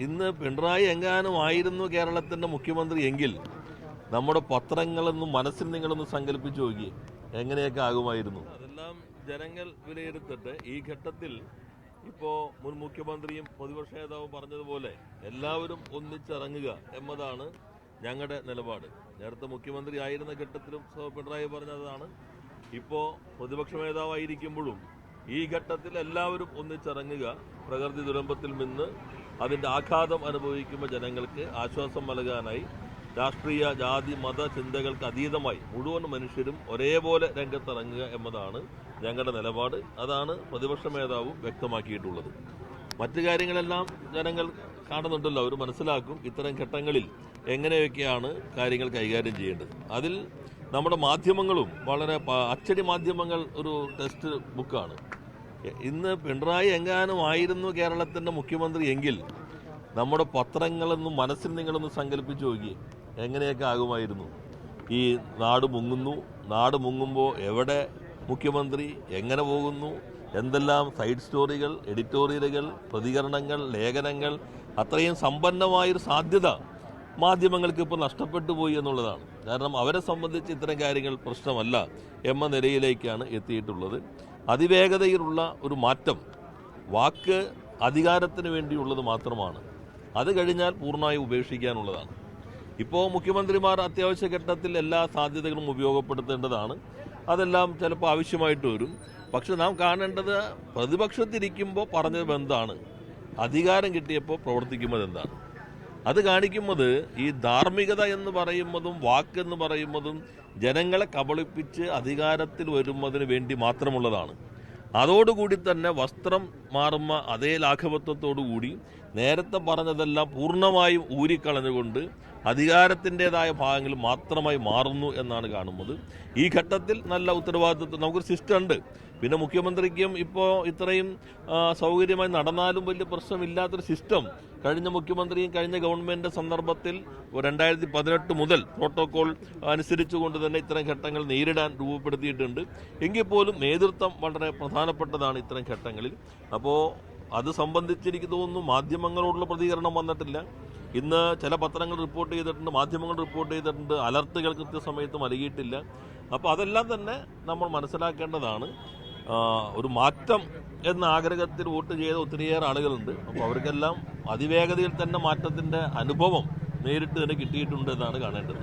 ഇന്ന് പിണറായി എങ്ങാനും ആയിരുന്നു കേരളത്തിന്റെ മുഖ്യമന്ത്രി എങ്കിൽ നമ്മുടെ പത്രങ്ങളൊന്നും മനസ്സിൽ നിങ്ങളൊന്ന് സങ്കല്പിച്ചു നോക്കി എങ്ങനെയൊക്കെ ആകുമായിരുന്നു. അതെല്ലാം ജനങ്ങൾ വിലയിരുത്തട്ടെ. ഈ ഘട്ടത്തിൽ ഇപ്പോൾ മുൻ മുഖ്യമന്ത്രിയും പ്രതിപക്ഷ നേതാവും പറഞ്ഞതുപോലെ എല്ലാവരും ഒന്നിച്ചിറങ്ങുക എന്നതാണ് ഞങ്ങളുടെ നിലപാട്. നേരത്തെ മുഖ്യമന്ത്രി ആയിരുന്ന ഘട്ടത്തിലും പിണറായി പറഞ്ഞതാണ്. ഇപ്പോൾ പ്രതിപക്ഷ നേതാവായിരിക്കുമ്പോഴും ഈ ഘട്ടത്തിൽ എല്ലാവരും ഒന്നിച്ചിറങ്ങുക, പ്രകൃതി ദുരന്തത്തിൽ നിന്ന് അതിൻ്റെ ആഘാതം അനുഭവിക്കുന്ന ജനങ്ങൾക്ക് ആശ്വാസം നൽകാനായി രാഷ്ട്രീയ ജാതി മത ചിന്തകൾക്ക് അതീതമായി മുഴുവൻ മനുഷ്യരും ഒരേപോലെ രംഗത്തിറങ്ങുക എന്നതാണ് ഞങ്ങളുടെ നിലപാട്. അതാണ് പ്രതിപക്ഷ നേതാവും വ്യക്തമാക്കിയിട്ടുള്ളത്. മറ്റു കാര്യങ്ങളെല്ലാം ജനങ്ങൾ കാണുന്നുണ്ടല്ലോ, അവർ മനസ്സിലാക്കും ഇത്തരം ഘട്ടങ്ങളിൽ എങ്ങനെയൊക്കെയാണ് കാര്യങ്ങൾ കൈകാര്യം ചെയ്യേണ്ടത്. അതിൽ നമ്മുടെ മാധ്യമങ്ങളും വളരെ അച്ചടി മാധ്യമങ്ങൾ ഒരു ടെക്സ്റ്റ് ബുക്കാണ്. ഇന്ന് പിണറായി എങ്ങാനും ആയിരുന്നു കേരളത്തിന്റെ മുഖ്യമന്ത്രി എങ്കിൽ നമ്മുടെ പത്രങ്ങളൊന്നും മനസ്സിൽ നിങ്ങളൊന്ന് സങ്കല്പിച്ചു നോക്കി എങ്ങനെയൊക്കെ ആകുമായിരുന്നു. ഈ നാട് മുങ്ങുന്നു, നാട് മുങ്ങുമ്പോൾ എവിടെ മുഖ്യമന്ത്രി, എങ്ങനെ പോകുന്നു, എന്തെല്ലാം സൈഡ് സ്റ്റോറികൾ, എഡിറ്റോറിയലുകൾ, പ്രതികരണങ്ങൾ, ലേഖനങ്ങൾ, അത്രയും സമ്പന്നമായൊരു സാധ്യത മാധ്യമങ്ങൾക്ക് ഇപ്പോൾ നഷ്ടപ്പെട്ടു പോയി എന്നുള്ളതാണ്. കാരണം അവരെ സംബന്ധിച്ച് ഇത്തരം കാര്യങ്ങൾ പ്രശ്നമല്ല എന്ന നിലയിലേക്കാണ് എത്തിയിട്ടുള്ളത്. അതിവേഗതയിലുള്ള ഒരു മാറ്റം വാക്ക് അധികാരത്തിന് വേണ്ടിയുള്ളത് മാത്രമാണ്. അത് കഴിഞ്ഞാൽ പൂർണ്ണമായി ഉപേക്ഷിക്കാനുള്ളതാണ്. ഇപ്പോൾ മുഖ്യമന്ത്രിമാർ അത്യാവശ്യ ഘട്ടത്തിൽ എല്ലാ സാധ്യതകളും ഉപയോഗപ്പെടുത്തേണ്ടതാണ്. അതെല്ലാം ചിലപ്പോൾ ആവശ്യമായിട്ട് വരും. പക്ഷെ നാം കാണേണ്ടത് പ്രതിപക്ഷത്തിരിക്കുമ്പോൾ പറഞ്ഞത് എന്താണ്, അധികാരം കിട്ടിയപ്പോൾ പ്രവർത്തിക്കുന്നത് എന്താണ്. അത് കാണിക്കുന്നത് ഈ ധാർമ്മികത എന്ന് പറയുന്നതും വാക്കെന്ന് പറയുന്നതും ജനങ്ങളെ കബളിപ്പിച്ച് അധികാരത്തിൽ വരുന്നതിന് വേണ്ടി മാത്രമുള്ളതാണ്. അതോടുകൂടി തന്നെ വസ്ത്രം മാറുന്ന അതേ ലാഘവത്വത്തോടുകൂടി നേരത്തെ പറഞ്ഞതെല്ലാം പൂർണ്ണമായും ഊരിക്കളഞ്ഞുകൊണ്ട് അധികാരത്തിൻ്റെതായ ഭാഗങ്ങൾ മാത്രമായി മാറുന്നു എന്നാണ് കാണുന്നത്. ഈ ഘട്ടത്തിൽ നല്ല ഉത്തരവാദിത്വം നമുക്കൊരു സിസ്റ്റം ഉണ്ട്. പിന്നെ മുഖ്യമന്ത്രിക്കും ഇപ്പോൾ ഇത്രയും സൗകര്യമായി നടന്നാലും വലിയ പ്രശ്നമില്ലാത്തൊരു സിസ്റ്റം കഴിഞ്ഞ മുഖ്യമന്ത്രിയും കഴിഞ്ഞ ഗവൺമെൻറ് സന്ദർഭത്തിൽ 2018 മുതൽ പ്രോട്ടോകോൾ അനുസരിച്ചുകൊണ്ട് തന്നെ ഇത്തരം ഘട്ടങ്ങൾ നേരിടാൻ രൂപപ്പെടുത്തിയിട്ടുണ്ട്. എങ്കിൽ പോലും നേതൃത്വം വളരെ പ്രധാനപ്പെട്ടതാണ് ഇത്തരം ഘട്ടങ്ങളിൽ. അപ്പോൾ അത് സംബന്ധിച്ച് എനിക്ക് തോന്നുന്നു മാധ്യമങ്ങളോടുള്ള പ്രതികരണം വന്നിട്ടില്ല. ഇന്ന് ചില പത്രങ്ങൾ റിപ്പോർട്ട് ചെയ്തിട്ടുണ്ട്, മാധ്യമങ്ങൾ റിപ്പോർട്ട് ചെയ്തിട്ടുണ്ട്, അലർട്ടുകൾ കൃത്യസമയത്ത് നൽകിയിട്ടില്ല. അപ്പോൾ അതെല്ലാം തന്നെ നമ്മൾ മനസ്സിലാക്കേണ്ടതാണ്. ഒരു മാറ്റം എന്ന ആഗ്രഹത്തിൽ വോട്ട് ചെയ്ത ഒത്തിരിയേറെ ആളുകളുണ്ട്. അപ്പോൾ അവർക്കെല്ലാം അതിവേഗതയിൽ തന്നെ മാറ്റത്തിൻ്റെ അനുഭവം നേരിട്ട് തന്നെ കിട്ടിയിട്ടുണ്ട് എന്നാണ് കാണേണ്ടത്.